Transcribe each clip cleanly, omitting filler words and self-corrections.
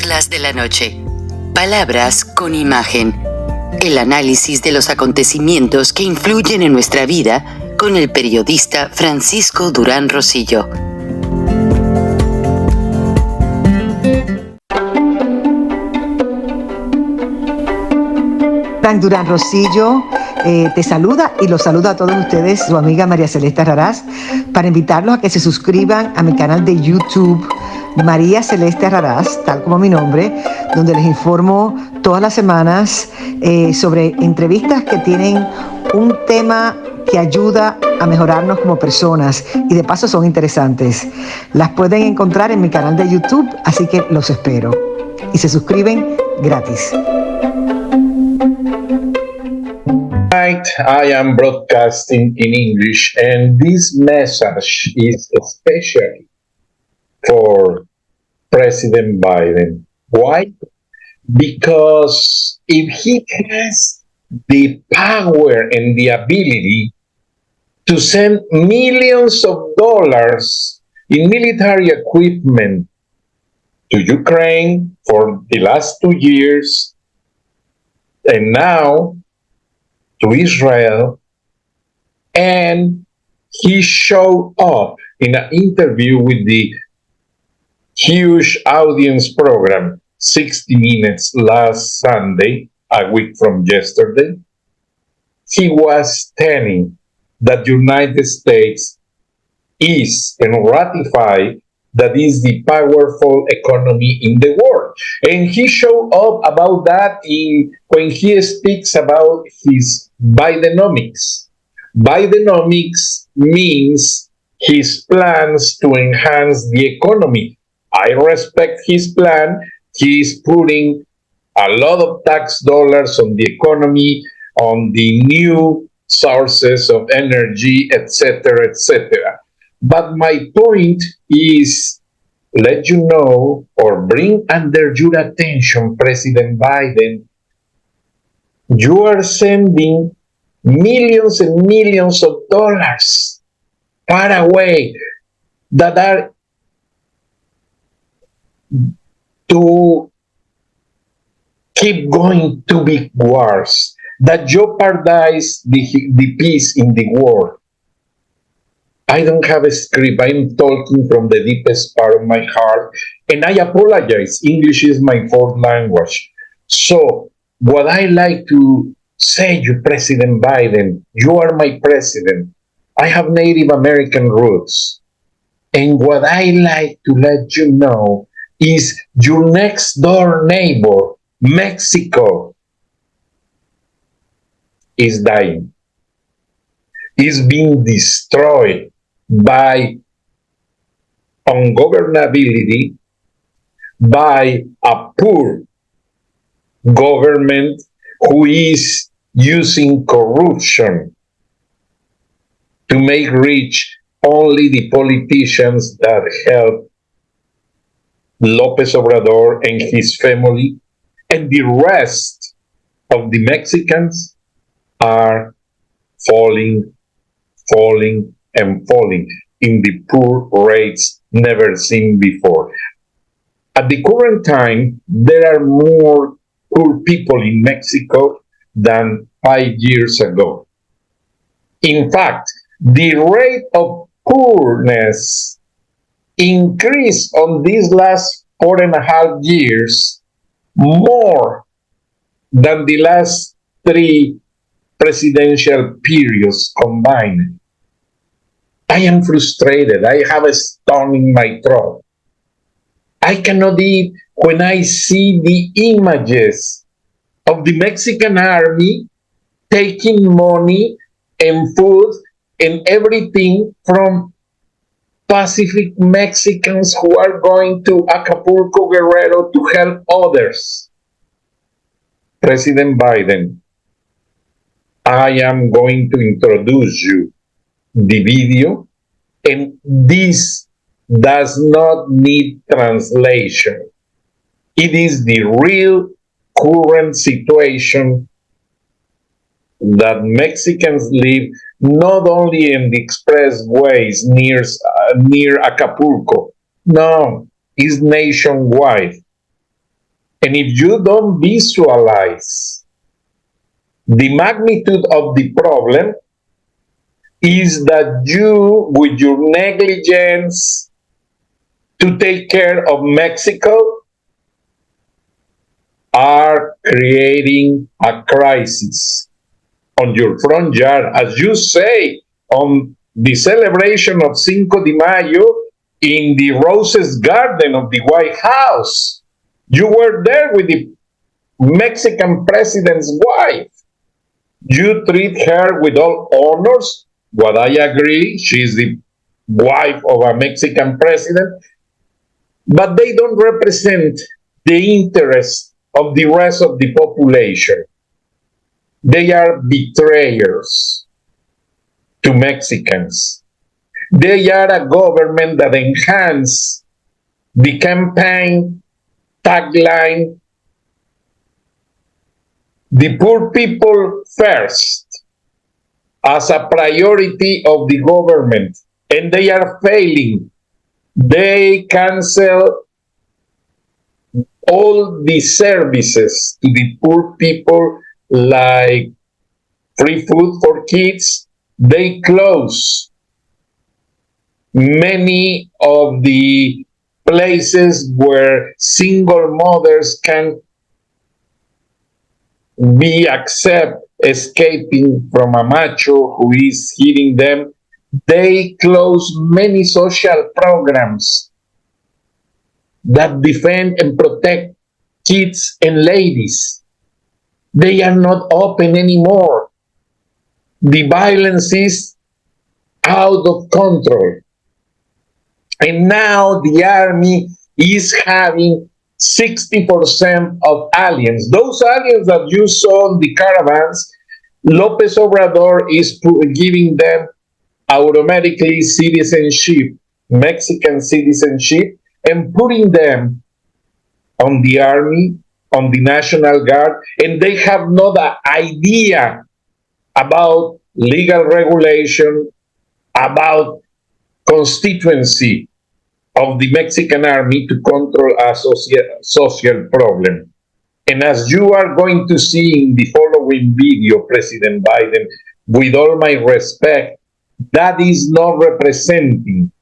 Perlas de la Noche. Palabras con imagen. El análisis de los acontecimientos que influyen en nuestra vida con el periodista Francisco Durán Rosillo. Durán Rosillo te saluda y los saluda a todos ustedes, su amiga María Celeste Raraz, para invitarlos a que se suscriban a mi canal de YouTube, María Celeste Raraz, tal como mi nombre, donde les informo todas las semanas sobre entrevistas que tienen un tema que ayuda a mejorarnos como personas y de paso son interesantes. Las pueden encontrar en mi canal de YouTube, así que los espero. Y se suscriben gratis. Tonight, I am broadcasting in English, and this message is especially for President Biden. Why? Because if he has the power and the ability to send millions of dollars in military equipment to Ukraine for the last 2 years, and now to Israel, and he showed up in an interview with the huge audience program, 60 Minutes, last Sunday, a week from yesterday. He was telling that the United States is and ratified that is the powerful economy in the world. And he showed up about that when he speaks about his Bidenomics. Bidenomics means his plans to enhance the economy. I respect his plan. He is putting a lot of tax dollars on the economy, on the new sources of energy, etc., etc. But my point is, let you know or bring under your attention, President Biden, you are sending millions and millions of dollars far away that are to keep going to big wars that jeopardize the peace in the world. I don't have a script. I'm talking from the deepest part of my heart. And I apologize. English is my fourth language. So what I like to say to President Biden, you are my president. I have Native American roots. And what I like to let you know is your next door neighbor, Mexico, is dying. Is being destroyed by ungovernability, by a poor government who is using corruption to make rich only the politicians that help López Obrador and his family, and the rest of the Mexicans are falling and falling in the poor rates never seen before. At the current time, there are more poor people in Mexico than 5 years ago. In fact, the rate of poorness increased on these last 4.5 years more than the last 3 presidential periods combined. I am frustrated. I have a stone in my throat. I cannot eat when I see the images of the Mexican army taking money and food and everything from Pacific Mexicans who are going to Acapulco, Guerrero to help others. President Biden, I am going to introduce you the video, and this does not need translation. It is the real current situation that Mexicans live not only in the expressways near Acapulco. No, it's nationwide. And if you don't visualize the magnitude of the problem, is that you, with your negligence to take care of Mexico, are creating a crisis on your front yard. As you say, on the celebration of Cinco de Mayo in the Roses Garden of the White House, you were there with the Mexican president's wife. You treat her with all honors. What I agree, she's the wife of a Mexican president, but they don't represent the interest of the rest of the population. They are betrayers to Mexicans. They are a government that enhances the campaign tagline, the poor people first, as a priority of the government, and they are failing. They cancel all the services to the poor people, like free food for kids. They close many of the places where single mothers can be accept escaping from a macho who is hitting them. They close many social programs that defend and protect kids and ladies. They are not open anymore. The violence is out of control. And now the army is having 60% of aliens. Those aliens that you saw in the caravans, López Obrador is giving them automatically citizenship, Mexican citizenship, and putting them on the army, on the National Guard, and they have no idea about legal regulation, about constituency of the Mexican army to control a social problem. And as you are going to see in the following video, President Biden, with all my respect, that is not representing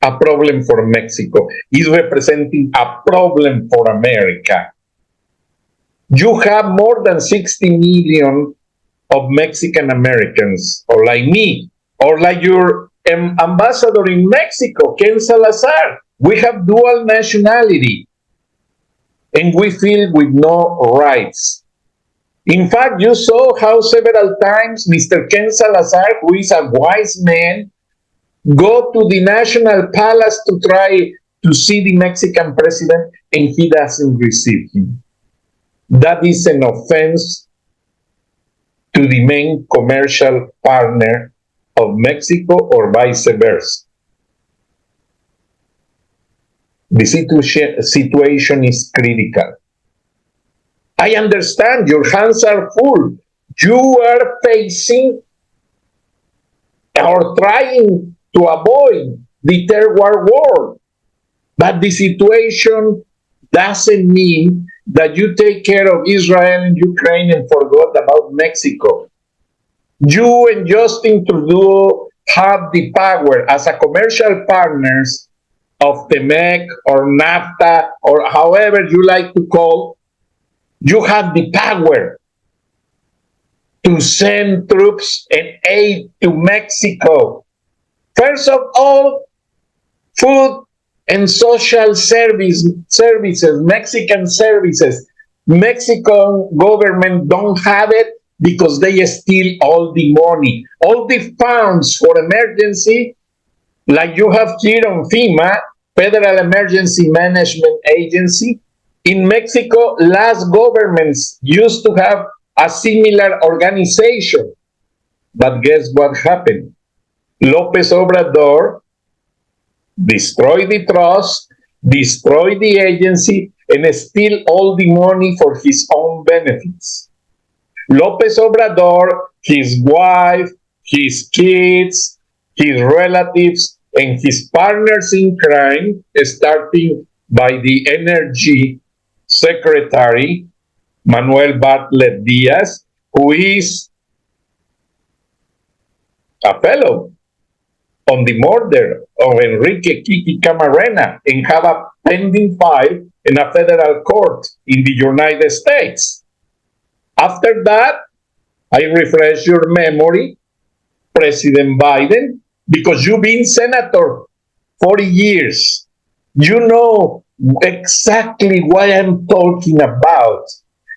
a problem for Mexico. It's representing a problem for America. You have more than 60 million of Mexican Americans, or like me, or like your ambassador in Mexico, Ken Salazar. We have dual nationality, and we feel with no rights. In fact, you saw how several times Mr. Ken Salazar, who is a wise man, go to the National Palace to try to see the Mexican president, and he doesn't receive him. That is an offense to the main commercial partner of Mexico, or vice versa. The situation is critical. I understand your hands are full. You are facing or trying to avoid the third world war. But the situation doesn't mean that you take care of Israel and Ukraine and forgot about Mexico. You and Justin Trudeau have the power as a commercial partners of TEMEC or NAFTA or however you like to call. You have the power to send troops and aid to Mexico. First of all, food and social services, Mexican services. Mexican government don't have it because they steal all the money. All the funds for emergency, like you have here on FEMA, Federal Emergency Management Agency. In Mexico, last governments used to have a similar organization. But guess what happened? López Obrador destroyed the trust, destroyed the agency, and steal all the money for his own benefits. López Obrador, his wife, his kids, his relatives, and his partners in crime, starting by the energy Secretary, Manuel Bartlett Diaz, who is a fellow on the murder of Enrique Kiki Camarena and have a pending file in a federal court in the United States. After that, I refresh your memory, President Biden, because you've been senator 40 years. You know exactly what I'm talking about.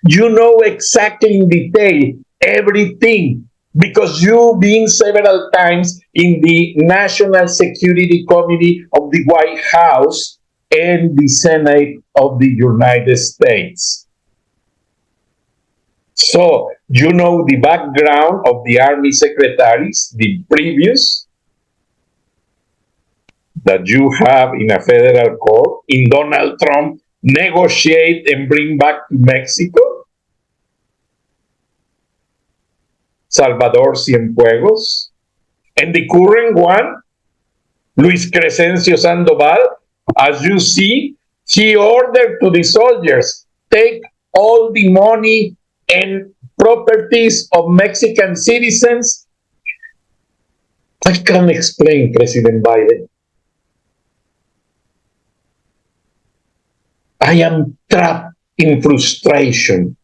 You know exactly in detail everything because you've been several times in the National Security Committee of the White House and the Senate of the United States. So, you know the background of the Army secretaries, the previous that you have in a federal court, in Donald Trump, negotiate and bring back to Mexico? Salvador Cienfuegos. And the current one, Luis Crescencio Sandoval, as you see, he ordered to the soldiers, take all the money and properties of Mexican citizens. I can't explain, President Biden. I am trapped in frustration.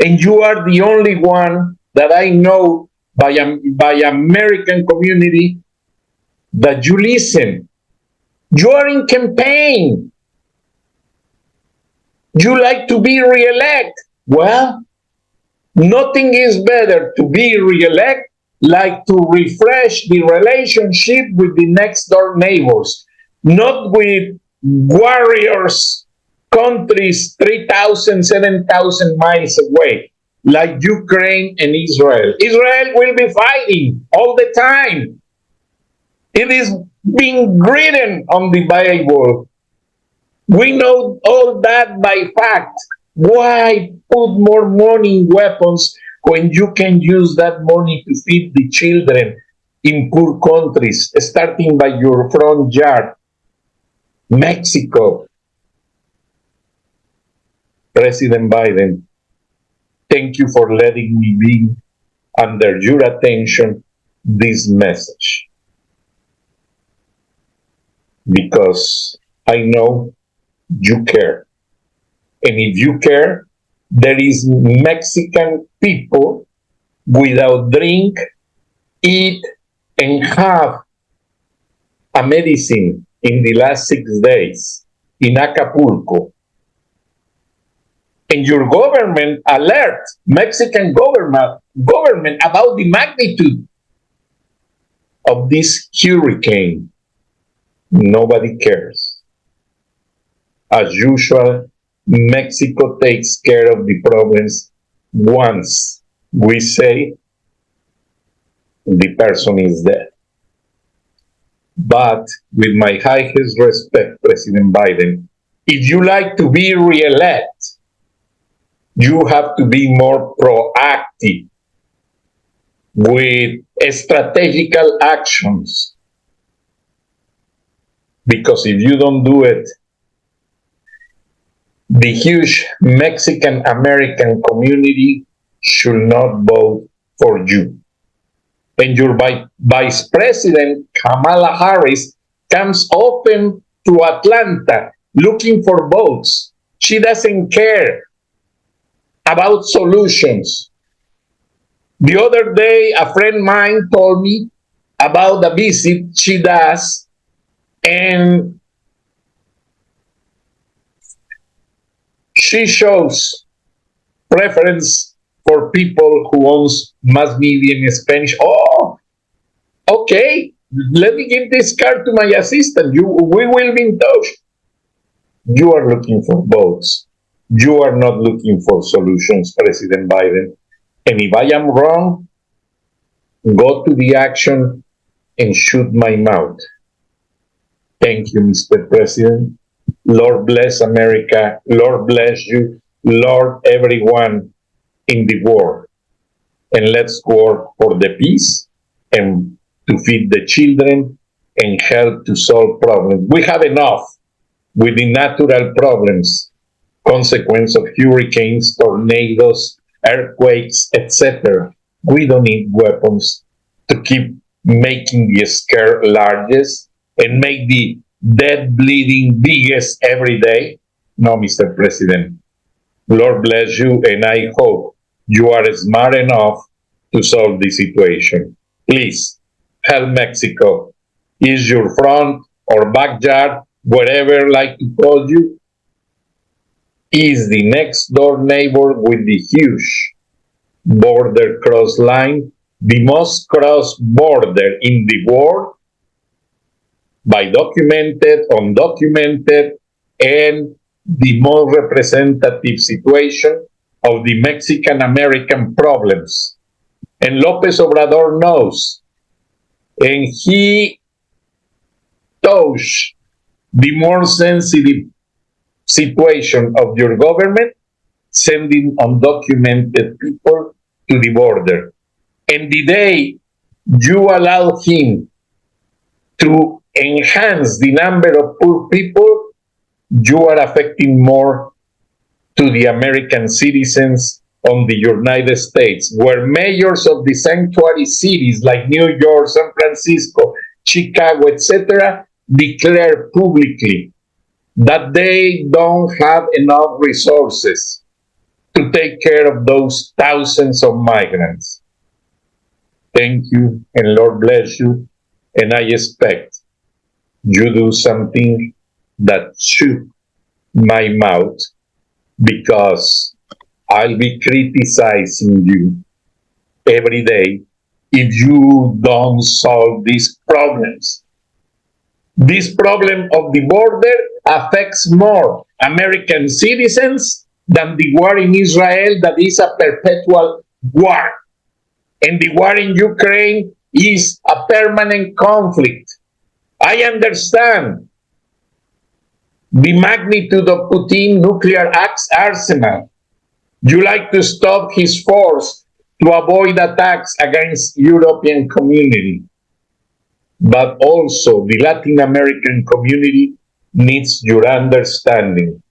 And you are the only one that I know by American community that you listen. You are in campaign. You like to be re-elected. Well, nothing is better to be re-elected like to refresh the relationship with the next door neighbors, not with warriors, countries 3,000, 7,000 miles away, like Ukraine and Israel. Israel will be fighting all the time. It is being written on the Bible. We know all that by fact. Why put more money in weapons when you can use that money to feed the children in poor countries, starting by your front yard? Mexico. President Biden, thank you for letting me be under your attention this message. Because I know you care. And if you care, there is Mexican people without drink, eat, and have a medicine in the last 6 days in Acapulco. And your government alert Mexican government about the magnitude of this hurricane. Nobody cares. As usual, Mexico takes care of the problems once we say the person is dead. But with my highest respect, President Biden, if you like to be re-elected, you have to be more proactive with strategical actions. Because if you don't do it, the huge Mexican-American community should not vote for you. And your Vice President, Kamala Harris, comes often to Atlanta looking for votes. She doesn't care about solutions. The other day, a friend of mine told me about a visit she does, and she shows preference for people who owns mass media in Spanish. Oh, okay, let me give this card to my assistant. We will be in touch. You are looking for votes. You are not looking for solutions, President Biden. And if I am wrong, go to the action and shoot my mouth. Thank you, Mr. President. Lord bless America. Lord bless you. Lord, everyone in the world. And let's work for the peace and to feed the children and help to solve problems. We have enough with the natural problems consequence of hurricanes, tornadoes, earthquakes, etc. We don't need weapons to keep making the scare largest and make the dead bleeding biggest every day. No, Mr. President. Lord bless you, and I hope you are smart enough to solve the situation. Please, help Mexico. Is your front or backyard, whatever like to call you, is the next door neighbor with the huge border cross line, the most cross border in the world, by documented, undocumented, and the most representative situation of the Mexican-American problems. And Lopez Obrador knows, and he touched the more sensitive situation of your government, sending undocumented people to the border. And the day you allow him to enhance the number of poor people, you are affecting more to the American citizens on the United States, where mayors of the sanctuary cities like New York, San Francisco, Chicago, etc., declare publicly that they don't have enough resources to take care of those thousands of migrants. Thank you, and Lord bless you, and I expect you do something that shook my mouth, because I'll be criticizing you every day if you don't solve these problems. This problem of the border affects more American citizens than the war in Israel, that is a perpetual war. And the war in Ukraine is a permanent conflict. I understand the magnitude of Putin's nuclear arsenal. You like to stop his force to avoid attacks against European community. But also the Latin American community needs your understanding.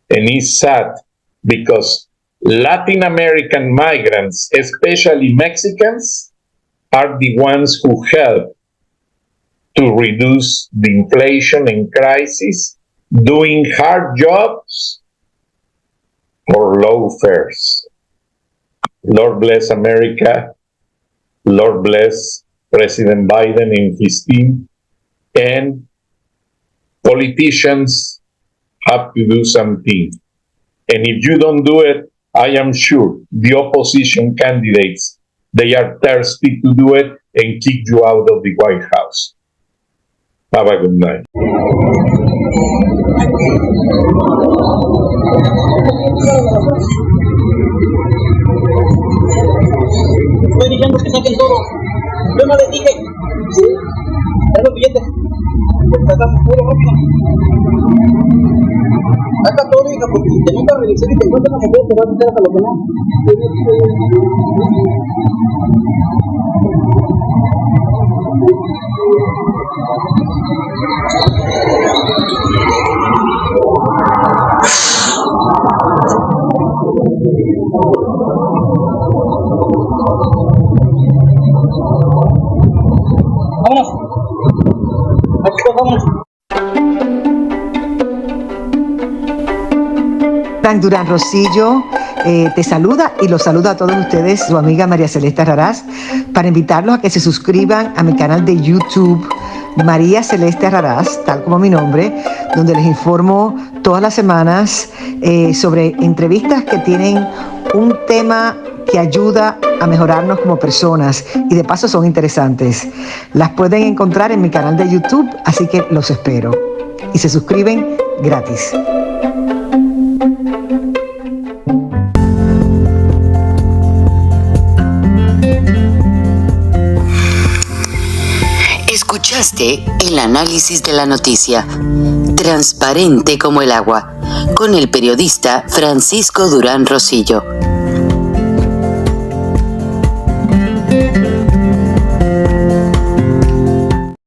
And it's sad because Latin American migrants, especially Mexicans, are the ones who help to reduce the inflation and crisis, doing hard jobs for low fares. Lord bless America. Lord bless President Biden and his team. And politicians have to do something. And if you don't do it, I am sure the opposition candidates, they are thirsty to do it and kick you out of the White House. Have a good night. Estoy diciendo que saquen todo. Yo no les dije. Sí. Trae los billetes. Sacamos todo rápido. Saca todo, hija, porque si te metes a revisar y te encuentras una mujer, te vas a meter hasta lo que no. Vámonos. Aquí vámonos. Frank Durán Rosillo te saluda y los saluda a todos ustedes, su amiga María Celeste Raraz, para invitarlos a que se suscriban a mi canal de YouTube, María Celeste Raraz, tal como mi nombre, donde les informo todas las semanas sobre entrevistas que tienen un tema que ayuda a mejorarnos como personas y de paso son interesantes. Las pueden encontrar en mi canal de YouTube, así que los espero. Y se suscriben gratis. Escuchaste el análisis de la noticia, transparente como el agua, con el periodista Francisco Durán Rosillo.